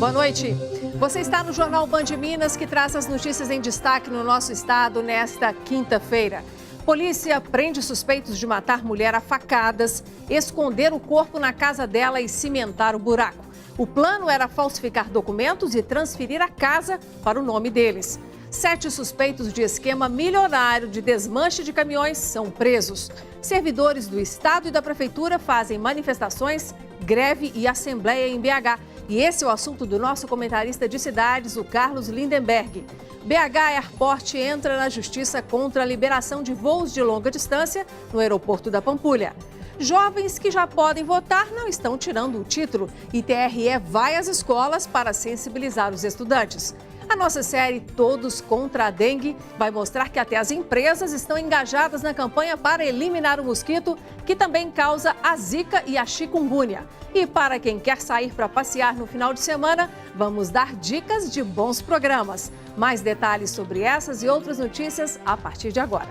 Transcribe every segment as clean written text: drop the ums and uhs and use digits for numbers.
Boa noite. Você está no Jornal Band Minas, que traz as notícias em destaque no nosso estado nesta quinta-feira. Polícia prende suspeitos de matar mulher a facadas, esconder o corpo na casa dela e cimentar o buraco. O plano era falsificar documentos e transferir a casa para o nome deles. 7 suspeitos de esquema milionário de desmanche de caminhões são presos. Servidores do Estado e da Prefeitura fazem manifestações, greve e assembleia em BH. E esse é o assunto do nosso comentarista de cidades, o Carlos Lindenberg. BH Airport entra na justiça contra a liberação de voos de longa distância no aeroporto da Pampulha. Jovens que já podem votar não estão tirando o título e TRE vai às escolas para sensibilizar os estudantes. A nossa série Todos contra a Dengue vai mostrar que até as empresas estão engajadas na campanha para eliminar o mosquito, que também causa a zika e a chikungunya. E para quem quer sair para passear no final de semana, vamos dar dicas de bons programas. Mais detalhes sobre essas e outras notícias a partir de agora.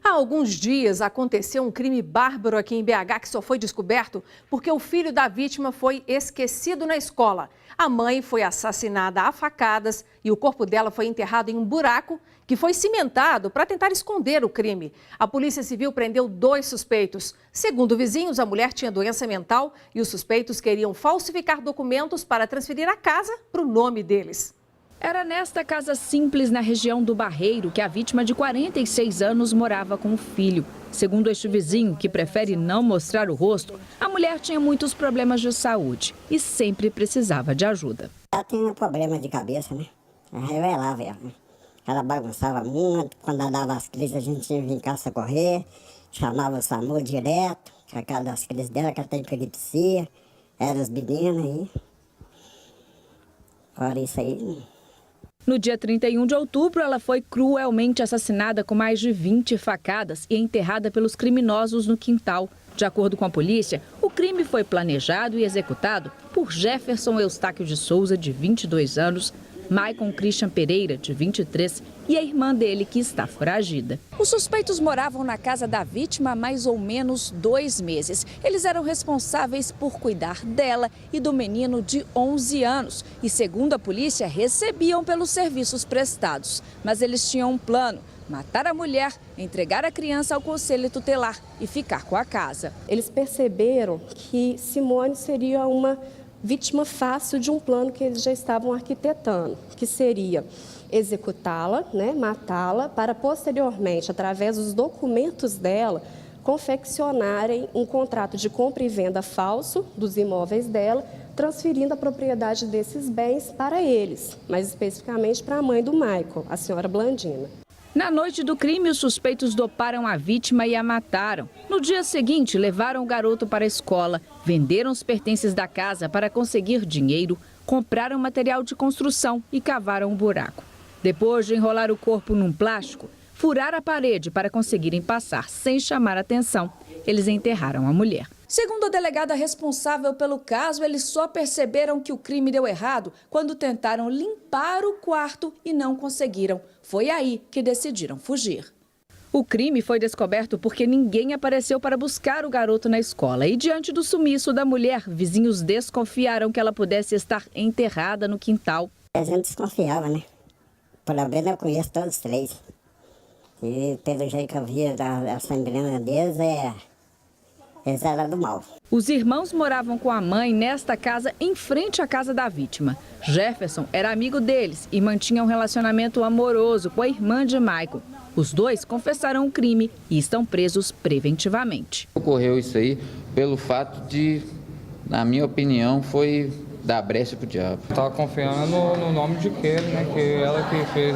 Há alguns dias aconteceu um crime bárbaro aqui em BH que só foi descoberto porque o filho da vítima foi esquecido na escola. A mãe foi assassinada a facadas e o corpo dela foi enterrado em um buraco que foi cimentado para tentar esconder o crime. A Polícia Civil prendeu 2 suspeitos. Segundo vizinhos, a mulher tinha doença mental e os suspeitos queriam falsificar documentos para transferir a casa para o nome deles. Era nesta casa simples na região do Barreiro que a vítima de 46 anos morava com o filho. Segundo este vizinho, que prefere não mostrar o rosto, a mulher tinha muitos problemas de saúde e sempre precisava de ajuda. Ela tinha um problema de cabeça, né? Ela revelava ela, né? Ela bagunçava muito, quando ela dava as crises a gente tinha que vir em casa socorrer, chamava o SAMU direto, por causa das crises dela, que ela tem epilepsia, eram os meninos aí. Fora isso aí... No dia 31 de outubro, ela foi cruelmente assassinada com mais de 20 facadas e enterrada pelos criminosos no quintal. De acordo com a polícia, o crime foi planejado e executado por Jefferson Eustáquio de Souza, de 22 anos, Maicon Christian Pereira, de 23, e a irmã dele, que está foragida. Os suspeitos moravam na casa da vítima há mais ou menos 2 meses. Eles eram responsáveis por cuidar dela e do menino de 11 anos. E, segundo a polícia, recebiam pelos serviços prestados. Mas eles tinham um plano: matar a mulher, entregar a criança ao conselho tutelar e ficar com a casa. Eles perceberam que Simone seria uma vítima fácil de um plano que eles já estavam arquitetando, que seria executá-la, né, matá-la, para posteriormente, através dos documentos dela, confeccionarem um contrato de compra e venda falso dos imóveis dela, transferindo a propriedade desses bens para eles, mais especificamente para a mãe do Michael, a senhora Blandina. Na noite do crime, os suspeitos doparam a vítima e a mataram. No dia seguinte, levaram o garoto para a escola, venderam os pertences da casa para conseguir dinheiro, compraram material de construção e cavaram um buraco. Depois de enrolar o corpo num plástico, furar a parede para conseguirem passar sem chamar atenção, eles enterraram a mulher. Segundo a delegada responsável pelo caso, eles só perceberam que o crime deu errado quando tentaram limpar o quarto e não conseguiram. Foi aí que decidiram fugir. O crime foi descoberto porque ninguém apareceu para buscar o garoto na escola. E diante do sumiço da mulher, vizinhos desconfiaram que ela pudesse estar enterrada no quintal. A gente desconfiava, né? Pelo menos eu conheço todos os 3. E pelo jeito que eu via da sangrana deles, eles eram do mal. Os irmãos moravam com a mãe nesta casa em frente à casa da vítima. Jefferson era amigo deles e mantinha um relacionamento amoroso com a irmã de Michael. Os 2 confessaram o crime e estão presos preventivamente. Ocorreu isso aí pelo fato de, na minha opinião, foi dar brecha pro diabo. Estava confiando no nome de Kelly, né? Que ela que fez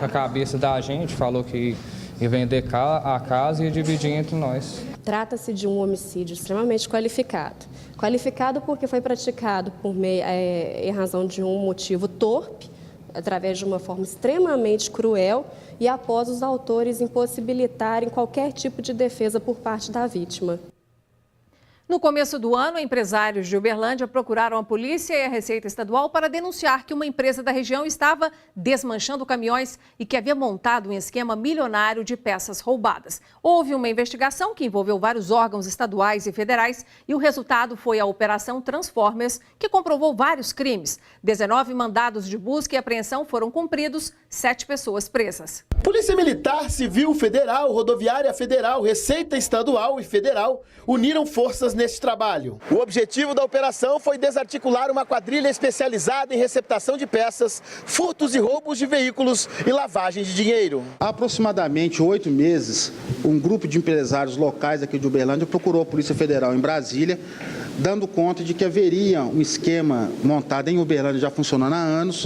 a cabeça da gente, falou que ia vender a casa e ia dividir entre nós. Trata-se de um homicídio extremamente qualificado. Qualificado porque foi praticado em razão de um motivo torpe, através de uma forma extremamente cruel e após os autores impossibilitarem qualquer tipo de defesa por parte da vítima. No começo do ano, empresários de Uberlândia procuraram a polícia e a Receita Estadual para denunciar que uma empresa da região estava desmanchando caminhões e que havia montado um esquema milionário de peças roubadas. Houve uma investigação que envolveu vários órgãos estaduais e federais e o resultado foi a Operação Transformers, que comprovou vários crimes. 19 mandados de busca e apreensão foram cumpridos, 7 pessoas presas. Polícia Militar, Civil Federal, Rodoviária Federal, Receita Estadual e Federal uniram forças neste trabalho. O objetivo da operação foi desarticular uma quadrilha especializada em receptação de peças, furtos e roubos de veículos e lavagem de dinheiro. Há aproximadamente 8 meses, um grupo de empresários locais aqui de Uberlândia procurou a Polícia Federal em Brasília, dando conta de que haveria um esquema montado em Uberlândia, já funcionando há anos,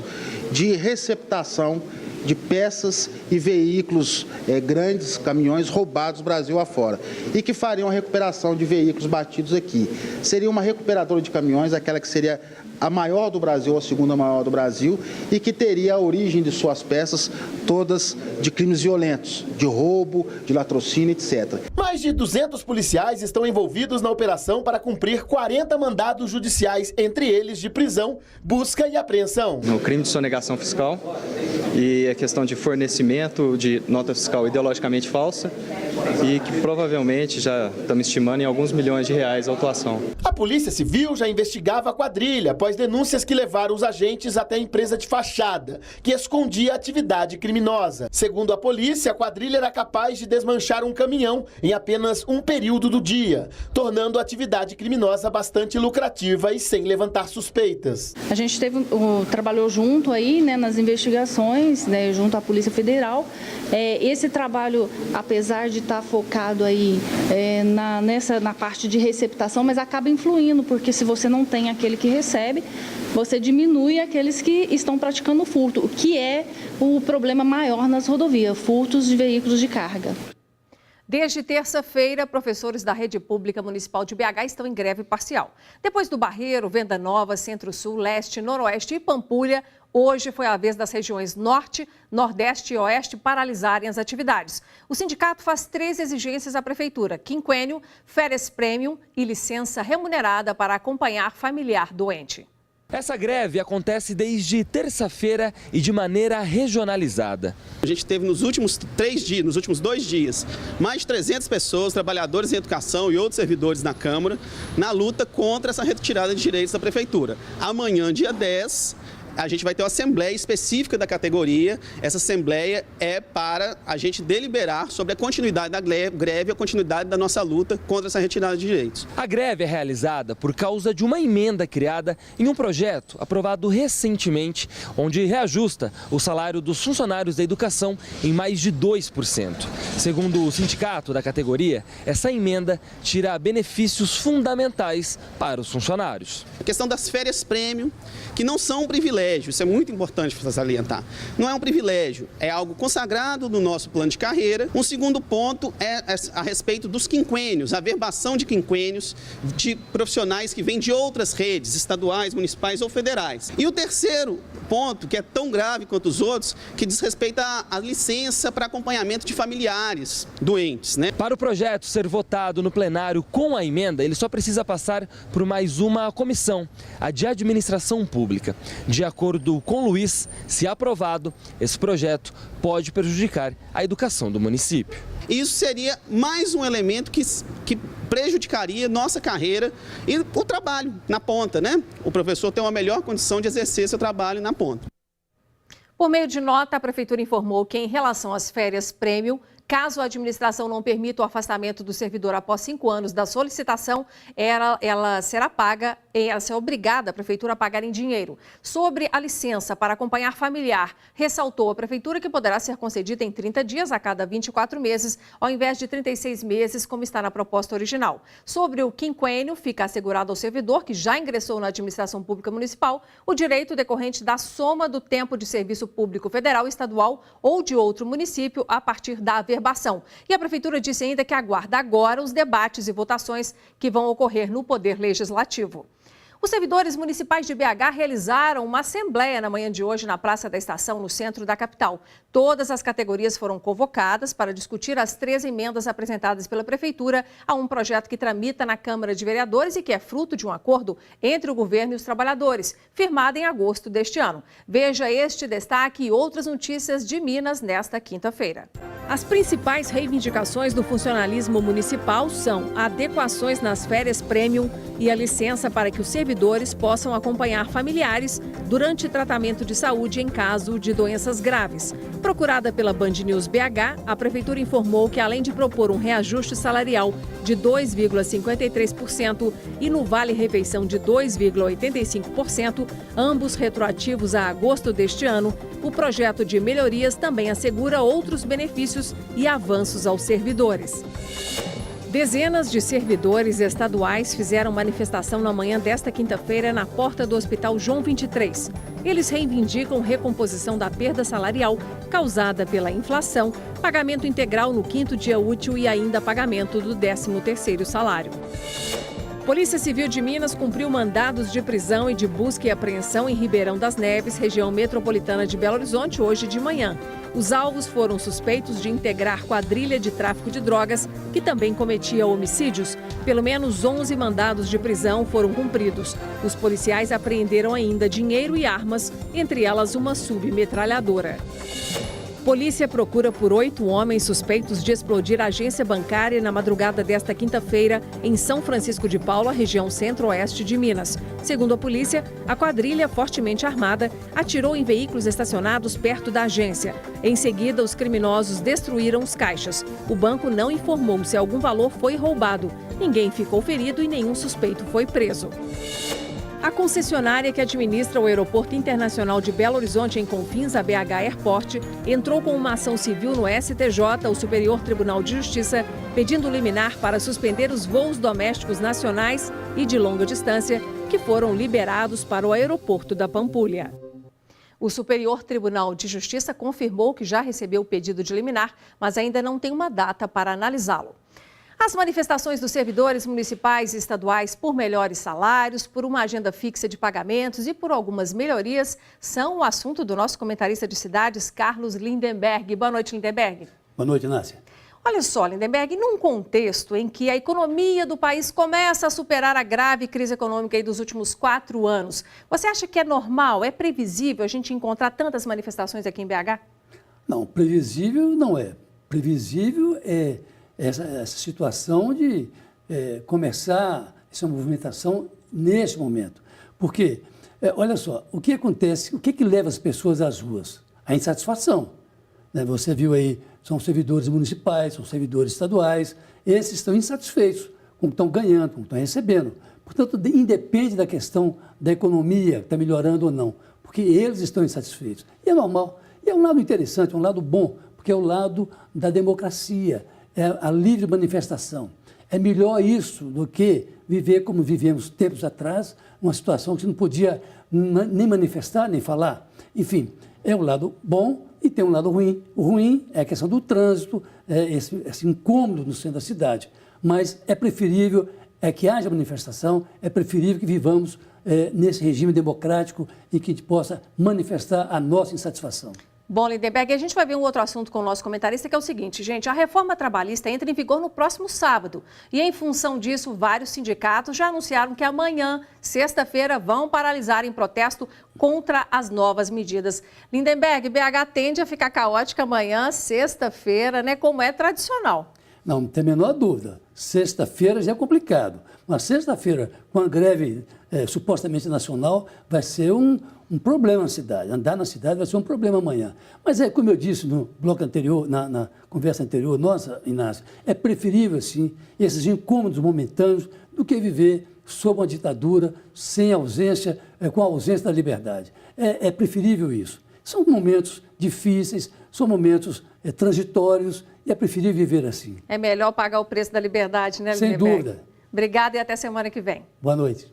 de receptação de peças e veículos grandes, caminhões roubados Brasil afora, e que fariam a recuperação de veículos batidos aqui. Seria uma recuperadora de caminhões, aquela que seria a maior do Brasil, a segunda maior do Brasil, e que teria a origem de suas peças todas de crimes violentos, de roubo, de latrocínio, etc. Mais de 200 policiais estão envolvidos na operação para cumprir 40 mandados judiciais, entre eles de prisão, busca e apreensão. No crime de sonegação fiscal e a questão de fornecimento de nota fiscal ideologicamente falsa e que provavelmente já estamos estimando em alguns milhões de reais a autuação. A Polícia Civil já investigava a quadrilha após denúncias que levaram os agentes até a empresa de fachada, que escondia a atividade criminosa. Segundo a polícia, a quadrilha era capaz de desmanchar um caminhão em apenas um período do dia, tornando a atividade criminosa bastante lucrativa e sem levantar suspeitas. A gente trabalhou junto aí, nas investigações, junto à Polícia Federal. Esse trabalho, apesar de estar focado aí na parte de receptação, mas acaba influindo, porque se você não tem aquele que recebe, você diminui aqueles que estão praticando furto, o que é o problema maior nas rodovias, furtos de veículos de carga. Desde terça-feira, professores da Rede Pública Municipal de BH estão em greve parcial. Depois do Barreiro, Venda Nova, Centro-Sul, Leste, Noroeste e Pampulha, hoje foi a vez das regiões Norte, Nordeste e Oeste paralisarem as atividades. O sindicato faz 3 exigências à Prefeitura: quinquênio, férias premium e licença remunerada para acompanhar familiar doente. Essa greve acontece desde terça-feira e de maneira regionalizada. A gente teve nos últimos 2 dias, mais de 300 pessoas, trabalhadores em educação e outros servidores na Câmara, na luta contra essa retirada de direitos da Prefeitura. Amanhã, dia 10, a gente vai ter uma assembleia específica da categoria. Essa assembleia é para a gente deliberar sobre a continuidade da greve, a continuidade da nossa luta contra essa retirada de direitos. A greve é realizada por causa de uma emenda criada em um projeto aprovado recentemente, onde reajusta o salário dos funcionários da educação em mais de 2%. Segundo o sindicato da categoria, essa emenda tira benefícios fundamentais para os funcionários. A questão das férias premium, que não são um privilégio. Isso é muito importante para salientar. Não é um privilégio, é algo consagrado no nosso plano de carreira. Um segundo ponto é a respeito dos quinquênios, a verbação de quinquênios de profissionais que vêm de outras redes, estaduais, municipais ou federais. E o terceiro ponto, que é tão grave quanto os outros, que diz respeito à licença para acompanhamento de familiares doentes, Para o projeto ser votado no plenário com a emenda, ele só precisa passar por mais uma comissão, a de administração pública. De acordo com Luiz, se aprovado, esse projeto pode prejudicar a educação do município. Isso seria mais um elemento que prejudicaria nossa carreira e o trabalho na ponta, O professor tem uma melhor condição de exercer seu trabalho na ponta. Por meio de nota, a Prefeitura informou que, em relação às férias premium, caso a administração não permita o afastamento do servidor após 5 anos da solicitação, ela será obrigada, a Prefeitura, a pagar em dinheiro. Sobre a licença para acompanhar familiar, ressaltou a Prefeitura que poderá ser concedida em 30 dias a cada 24 meses, ao invés de 36 meses, como está na proposta original. Sobre o quinquênio, fica assegurado ao servidor que já ingressou na administração pública municipal o direito decorrente da soma do tempo de serviço público federal, estadual ou de outro município a partir da averbação. E a Prefeitura disse ainda que aguarda agora os debates e votações que vão ocorrer no Poder Legislativo. Os servidores municipais de BH realizaram uma assembleia na manhã de hoje na Praça da Estação, no centro da capital. Todas as categorias foram convocadas para discutir as 3 emendas apresentadas pela Prefeitura a um projeto que tramita na Câmara de Vereadores e que é fruto de um acordo entre o governo e os trabalhadores, firmado em agosto deste ano. Veja este destaque e outras notícias de Minas nesta quinta-feira. As principais reivindicações do funcionalismo municipal são adequações nas férias premium e a licença para que os servidores possam acompanhar familiares durante tratamento de saúde em caso de doenças graves. Procurada pela Band News BH, a Prefeitura informou que, além de propor um reajuste salarial de 2,53% e no vale-refeição de 2,85%, ambos retroativos a agosto deste ano, o projeto de melhorias também assegura outros benefícios e avanços aos servidores. Dezenas de servidores estaduais fizeram manifestação na manhã desta quinta-feira na porta do Hospital João 23. Eles reivindicam recomposição da perda salarial causada pela inflação, pagamento integral no 5º dia útil e ainda pagamento do 13º salário. Polícia Civil de Minas cumpriu mandados de prisão e de busca e apreensão em Ribeirão das Neves, região metropolitana de Belo Horizonte, hoje de manhã. Os alvos foram suspeitos de integrar quadrilha de tráfico de drogas, que também cometia homicídios. Pelo menos 11 mandados de prisão foram cumpridos. Os policiais apreenderam ainda dinheiro e armas, entre elas uma submetralhadora. Polícia procura por 8 homens suspeitos de explodir a agência bancária na madrugada desta quinta-feira em São Francisco de Paula, região centro-oeste de Minas. Segundo a polícia, a quadrilha, fortemente armada, atirou em veículos estacionados perto da agência. Em seguida, os criminosos destruíram os caixas. O banco não informou se algum valor foi roubado. Ninguém ficou ferido e nenhum suspeito foi preso. A concessionária que administra o Aeroporto Internacional de Belo Horizonte em Confins, a BH Airport, entrou com uma ação civil no STJ, o Superior Tribunal de Justiça, pedindo liminar para suspender os voos domésticos nacionais e de longa distância que foram liberados para o aeroporto da Pampulha. O Superior Tribunal de Justiça confirmou que já recebeu o pedido de liminar, mas ainda não tem uma data para analisá-lo. As manifestações dos servidores municipais e estaduais por melhores salários, por uma agenda fixa de pagamentos e por algumas melhorias são o assunto do nosso comentarista de cidades, Carlos Lindenberg. Boa noite, Lindenberg. Boa noite, Nácia. Olha só, Lindenberg, num contexto em que a economia do país começa a superar a grave crise econômica dos últimos 4 anos, você acha que é normal, é previsível a gente encontrar tantas manifestações aqui em BH? Não, previsível não é. Previsível é essa situação de começar essa movimentação neste momento. Porque, olha só, o que acontece, o que leva as pessoas às ruas? A insatisfação. Né? Você viu aí, são servidores municipais, são servidores estaduais, esses estão insatisfeitos com o que estão ganhando, com o que estão recebendo. Portanto, independe da questão da economia, que está melhorando ou não, porque eles estão insatisfeitos. E é normal. E é um lado interessante, um lado bom, porque é o lado da democracia, é a livre manifestação. É melhor isso do que viver como vivemos tempos atrás, uma situação que você não podia nem manifestar, nem falar. Enfim, é um lado bom e tem um lado ruim. O ruim é a questão do trânsito, esse incômodo no centro da cidade. Mas é preferível que haja manifestação, é preferível que vivamos nesse regime democrático e que a gente possa manifestar a nossa insatisfação. Bom, Lindenberg, a gente vai ver um outro assunto com o nosso comentarista, que é o seguinte, gente, a reforma trabalhista entra em vigor no próximo sábado. E em função disso, vários sindicatos já anunciaram que amanhã, sexta-feira, vão paralisar em protesto contra as novas medidas. Lindenberg, BH tende a ficar caótica amanhã, sexta-feira, né, como é tradicional. Não tem a menor dúvida. Sexta-feira já é complicado. Mas sexta-feira, com a greve supostamente nacional, vai ser um problema na cidade. Andar na cidade vai ser um problema amanhã. Mas como eu disse no bloco anterior, na conversa anterior nossa, Inácio, é preferível, sim, esses incômodos momentâneos do que viver sob uma ditadura, sem ausência, com a ausência da liberdade. É preferível isso. São momentos difíceis, são momentos transitórios e é preferível viver assim. É melhor pagar o preço da liberdade, né, Sem Lindenberg? dúvida. Obrigada e até semana que vem. Boa noite.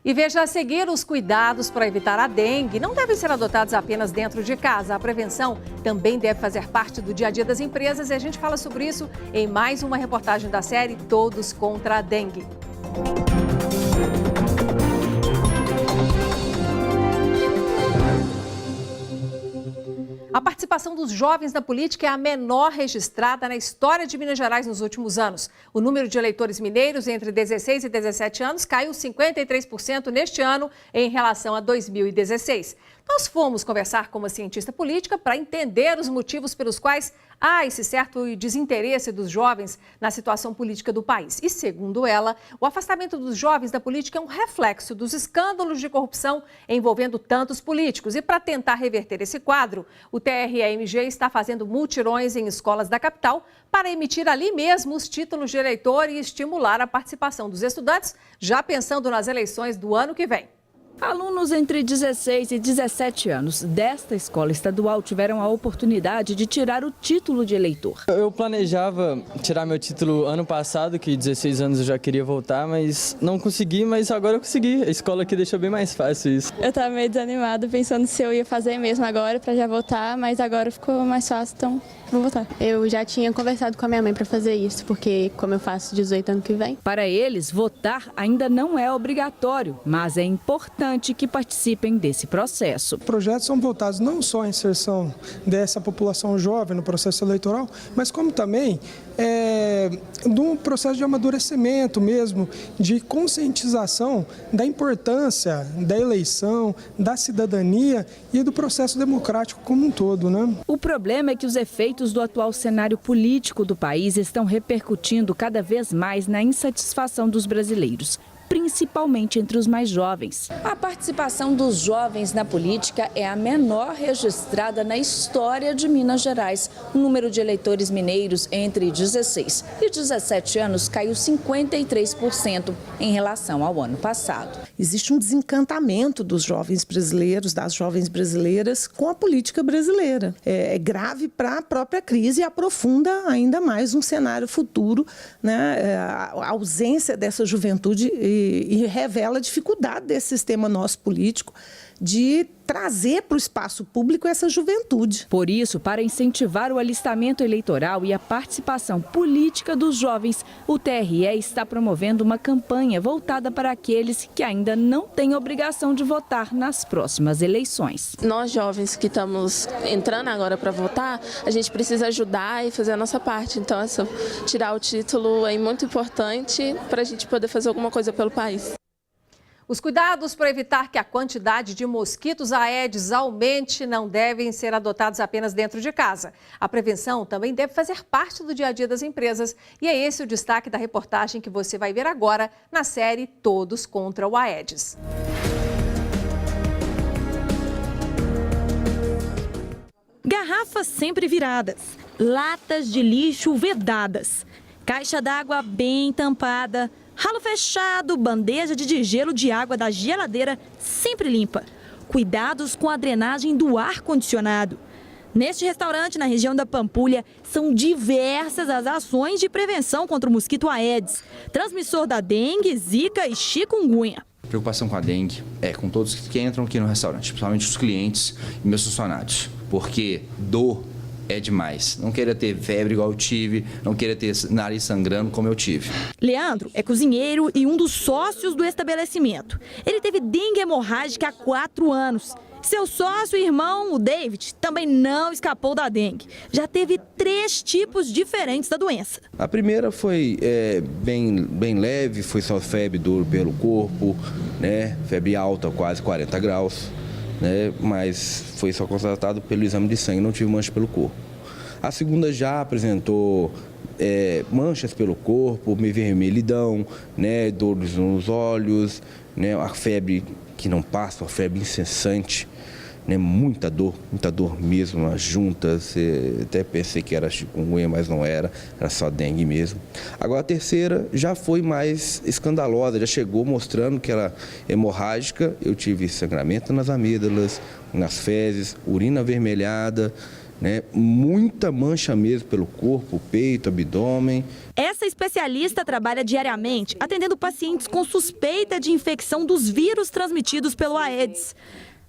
E veja a seguir, os cuidados para evitar a dengue não devem ser adotados apenas dentro de casa. A prevenção também deve fazer parte do dia a dia das empresas e a gente fala sobre isso em mais uma reportagem da série Todos contra a Dengue. A participação dos jovens na política é a menor registrada na história de Minas Gerais nos últimos anos. O número de eleitores mineiros entre 16 e 17 anos caiu 53% neste ano em relação a 2016. Nós fomos conversar com uma cientista política para entender os motivos pelos quais há esse certo desinteresse dos jovens na situação política do país. E, segundo ela, o afastamento dos jovens da política é um reflexo dos escândalos de corrupção envolvendo tantos políticos. E para tentar reverter esse quadro, o TRE-MG está fazendo mutirões em escolas da capital para emitir ali mesmo os títulos de eleitor e estimular a participação dos estudantes, já pensando nas eleições do ano que vem. Alunos entre 16 e 17 anos desta escola estadual tiveram a oportunidade de tirar o título de eleitor. Eu planejava tirar meu título ano passado, que 16 anos eu já queria voltar, mas não consegui, mas agora eu consegui. A escola aqui deixou bem mais fácil isso. Eu estava meio desanimado, pensando se eu ia fazer mesmo agora para já voltar, mas agora ficou mais fácil, então vou voltar. Eu já tinha conversado com a minha mãe para fazer isso, porque como eu faço 18 ano que vem. Para eles, votar ainda não é obrigatório, mas é importante que participem desse processo. Projetos são voltados não só à inserção dessa população jovem no processo eleitoral, mas como também do processo de amadurecimento mesmo, de conscientização da importância da eleição, da cidadania e do processo democrático como um todo, né? O problema é que os efeitos do atual cenário político do país estão repercutindo cada vez mais na insatisfação dos brasileiros, principalmente entre os mais jovens. A participação dos jovens na política é a menor registrada na história de Minas Gerais. O número de eleitores mineiros entre 16 e 17 anos caiu 53% em relação ao ano passado. Existe um desencantamento dos jovens brasileiros, das jovens brasileiras, com a política brasileira. É grave para a própria crise e aprofunda ainda mais um cenário futuro, né? A ausência dessa juventude e revela a dificuldade desse sistema nosso político de trazer para o espaço público essa juventude. Por isso, para incentivar o alistamento eleitoral e a participação política dos jovens, o TRE está promovendo uma campanha voltada para aqueles que ainda não têm obrigação de votar nas próximas eleições. Nós jovens que estamos entrando agora para votar, a gente precisa ajudar e fazer a nossa parte. Então, tirar o título é muito importante para a gente poder fazer alguma coisa pelo país. Os cuidados para evitar que a quantidade de mosquitos Aedes aumente não devem ser adotados apenas dentro de casa. A prevenção também deve fazer parte do dia a dia das empresas. E é esse o destaque da reportagem que você vai ver agora na série Todos contra o Aedes. Garrafas sempre viradas, latas de lixo vedadas, caixa d'água bem tampada, ralo fechado, bandeja de gelo de água da geladeira sempre limpa. Cuidados com a drenagem do ar-condicionado. Neste restaurante, na região da Pampulha, são diversas as ações de prevenção contra o mosquito Aedes, transmissor da dengue, zika e chikungunya. A preocupação com a dengue é com todos que entram aqui no restaurante, principalmente os clientes e meus funcionários, porque dor é demais. Não queira ter febre igual eu tive, não queira ter nariz sangrando como eu tive. Leandro é cozinheiro e um dos sócios do estabelecimento. Ele teve dengue hemorrágica há 4 anos. Seu sócio e irmão, o David, também não escapou da dengue. Já teve 3 tipos diferentes da doença. A primeira foi bem leve, foi só febre, dor pelo corpo, né? Febre alta, quase 40 graus. Né, mas foi só constatado pelo exame de sangue, não tive mancha pelo corpo. A segunda já apresentou manchas pelo corpo, vermelhidão, né, dores nos olhos, né, a febre que não passa, uma febre incessante, né, muita dor mesmo nas juntas. Até pensei que era chikungunya, mas não era só dengue mesmo. Agora a terceira já foi mais escandalosa, já chegou mostrando que era hemorrágica. Eu tive sangramento nas amígdalas, nas fezes, urina avermelhada, né, muita mancha mesmo pelo corpo, peito, abdômen. Essa especialista trabalha diariamente atendendo pacientes com suspeita de infecção dos vírus transmitidos pelo Aedes.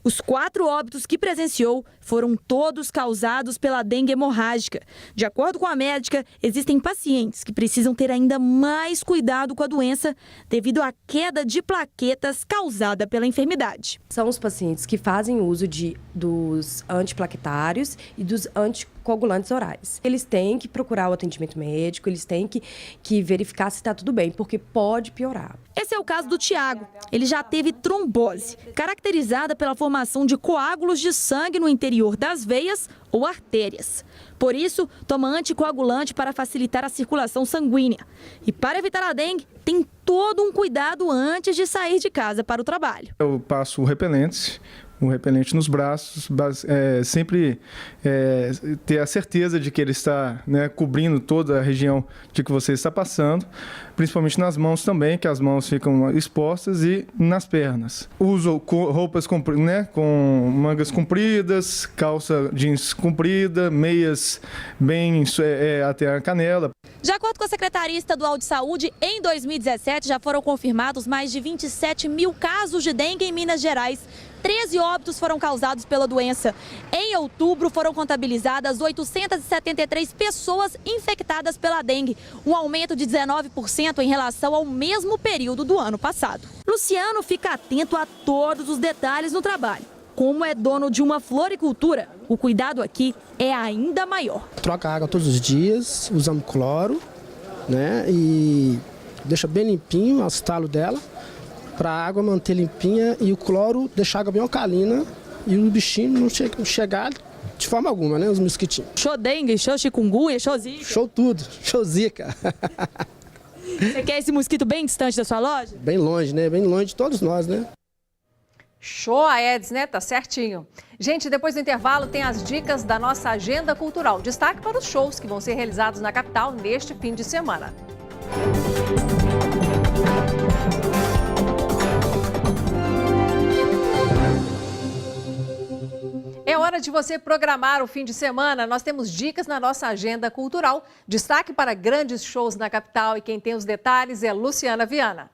Os 4 óbitos que presenciou foram todos causados pela dengue hemorrágica. De acordo com a médica, existem pacientes que precisam ter ainda mais cuidado com a doença devido à queda de plaquetas causada pela enfermidade. São os pacientes que fazem uso dos antiplaquetários e dos anticoagulantes orais. Eles têm que procurar o atendimento médico, eles têm que verificar se está tudo bem, porque pode piorar. Esse é o caso do Tiago. Ele já teve trombose, caracterizada pela formação de coágulos de sangue no interior das veias ou artérias. Por isso, toma anticoagulante para facilitar a circulação sanguínea. E para evitar a dengue, tem todo um cuidado antes de sair de casa para o trabalho. Eu passo o repelente nos braços, sempre ter a certeza de que ele está, né, cobrindo toda a região de que você está passando, principalmente nas mãos também, que as mãos ficam expostas, e nas pernas. Uso roupas com mangas compridas, calça jeans comprida, meias bem até a canela. De acordo com a Secretaria Estadual de Saúde, em 2017 já foram confirmados mais de 27 mil casos de dengue em Minas Gerais. 13 óbitos foram causados pela doença. Em outubro, foram contabilizadas 873 pessoas infectadas pela dengue, um aumento de 19% em relação ao mesmo período do ano passado. Luciano fica atento a todos os detalhes no trabalho. Como é dono de uma floricultura, o cuidado aqui é ainda maior. Troca a água todos os dias, usamos cloro, né? E deixa bem limpinho o estalo dela, para a água manter limpinha e o cloro deixar a água bem alcalina e o bichinho não chegar de forma alguma, né? Os mosquitinhos. Show dengue, show chikungunya, show zika. Show tudo, show zika. Você quer esse mosquito bem distante da sua loja? Bem longe, né? Bem longe de todos nós, né? Show a Eds, né? Tá certinho. Gente, depois do intervalo tem as dicas da nossa agenda cultural. Destaque para os shows que vão ser realizados na capital neste fim de semana. É hora de você programar o fim de semana. Nós temos dicas na nossa agenda cultural. Destaque para grandes shows na capital, e quem tem os detalhes é Luciana Viana.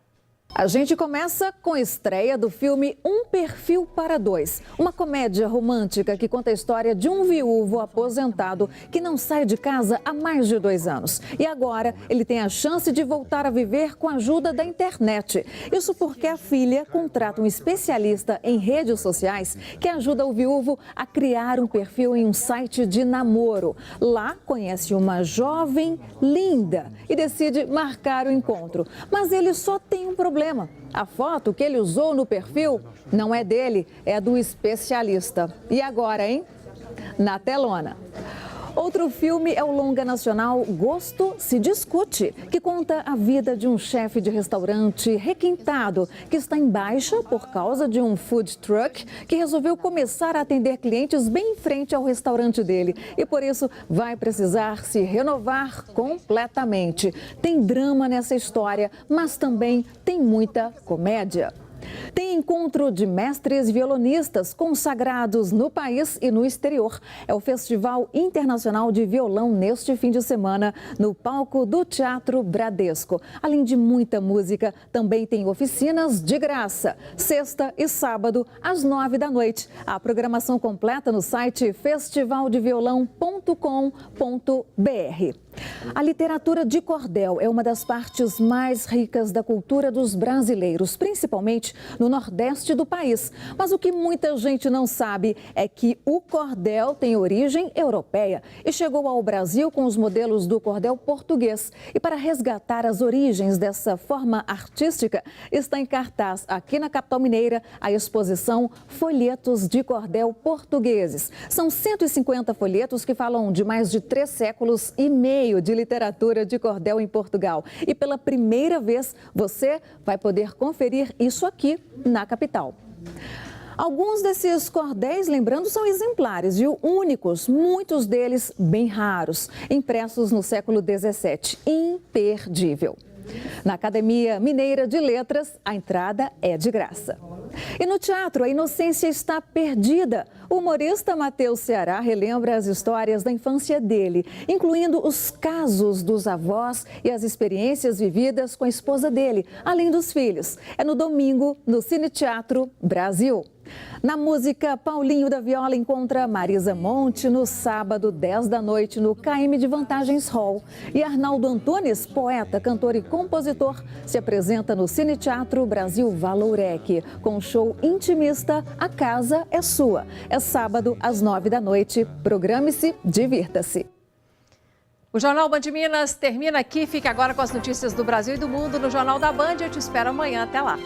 A gente começa com a estreia do filme Um Perfil para Dois, uma comédia romântica que conta a história de um viúvo aposentado que não sai de casa há mais de 2 anos. E agora ele tem a chance de voltar a viver com a ajuda da internet. Isso porque a filha contrata um especialista em redes sociais que ajuda o viúvo a criar um perfil em um site de namoro. Lá conhece uma jovem linda e decide marcar o encontro. Mas ele só tem um problema. A foto que ele usou no perfil não é dele, é do especialista. E agora, hein? Na telona. Outro filme é o longa nacional Gosto se Discute, que conta a vida de um chefe de restaurante requintado que está em baixa por causa de um food truck que resolveu começar a atender clientes bem em frente ao restaurante dele e por isso vai precisar se renovar completamente. Tem drama nessa história, mas também tem muita comédia. Tem encontro de mestres violonistas consagrados no país e no exterior. É o Festival Internacional de Violão neste fim de semana, no palco do Teatro Bradesco. Além de muita música, também tem oficinas de graça, sexta e sábado, às 9 da noite. A programação completa no site festivaldeviolão.com.br. A literatura de cordel é uma das partes mais ricas da cultura dos brasileiros, principalmente no Nordeste do país. Mas o que muita gente não sabe é que o cordel tem origem europeia e chegou ao Brasil com os modelos do cordel português. E para resgatar as origens dessa forma artística, está em cartaz aqui na capital mineira a exposição Folhetos de Cordel Portugueses. São 150 folhetos que falam de mais de 3 séculos e meio de literatura de cordel em Portugal. E pela primeira vez você vai poder conferir isso aqui na capital. Alguns desses cordéis, lembrando, são exemplares, viu? Únicos, muitos deles bem raros, impressos no século XVII. Imperdível. Na Academia Mineira de Letras, a entrada é de graça. E no teatro, a inocência está perdida. O humorista Matheus Ceará relembra as histórias da infância dele, incluindo os casos dos avós e as experiências vividas com a esposa dele, além dos filhos. É no domingo, no Cine Teatro Brasil. Na música, Paulinho da Viola encontra Marisa Monte no sábado, 10 da noite, no KM de Vantagens Hall. E Arnaldo Antunes, poeta, cantor e compositor, se apresenta no Cine Teatro Brasil Valourec, com o show intimista A Casa é Sua. É sábado, às 9 da noite. Programe-se, divirta-se. O Jornal Band Minas termina aqui. Fique agora com as notícias do Brasil e do mundo no Jornal da Band. Eu te espero amanhã. Até lá.